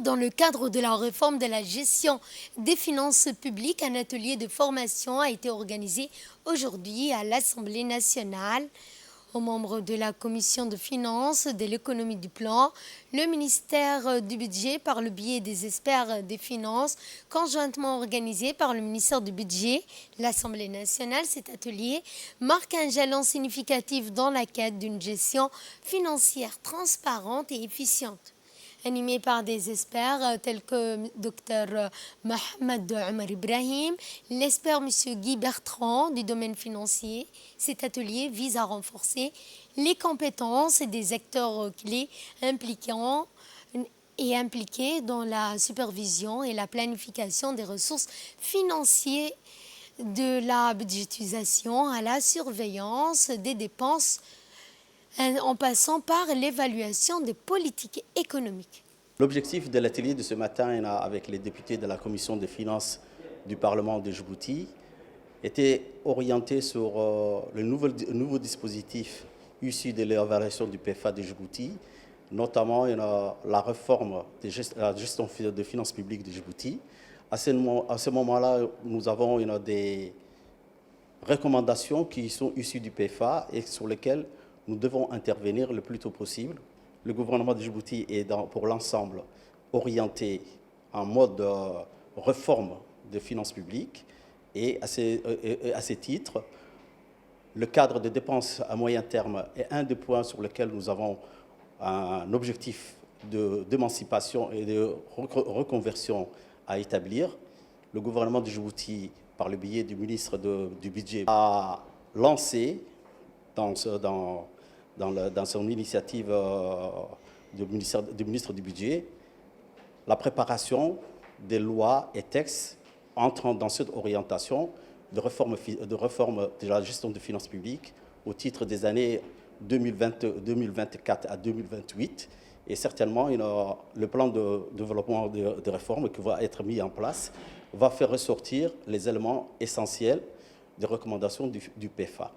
dans le cadre de la réforme de la gestion des finances publiques, un atelier de formation a été organisé aujourd'hui à l'Assemblée nationale. Aux membres de la Commission de finances, de l'économie du plan, le ministère du budget par le biais des experts des finances, conjointement organisé par le ministère du budget, l'Assemblée nationale. Cet atelier marque un jalon significatif dans la quête d'une gestion financière transparente et efficiente. Animé par des experts tels que Dr Mohamed Omar Ibrahim, l'expert M. Guy Bertrand du domaine financier. Cet atelier vise à renforcer les compétences des acteurs clés impliqués dans la supervision et la planification des ressources financières, de la budgétisation à la surveillance des dépenses, en passant par l'évaluation des politiques économiques. L'objectif de l'atelier de ce matin avec les députés de la Commission des finances du Parlement de Djibouti était orienté sur le nouveau dispositif issu de l'évaluation du PFA de Djibouti, notamment la réforme de la gestion des finances publiques de Djibouti. À ce moment-là, nous avons des recommandations qui sont issues du PFA et sur lesquelles nous devons intervenir le plus tôt possible. Le gouvernement de Djibouti est pour l'ensemble orienté en mode réforme des finances publiques et à ces titres, le cadre de dépenses à moyen terme est un des points sur lesquels nous avons un objectif d'émancipation et de reconversion à établir. Le gouvernement de Djibouti, par le biais du ministre du Budget, a lancé dans son initiative du ministre du Budget, la préparation des lois et textes entrant dans cette orientation de réforme de la gestion des finances publiques au titre des années 2024 à 2028. Et certainement, le plan de développement de réforme qui va être mis en place va faire ressortir les éléments essentiels des recommandations du PFA.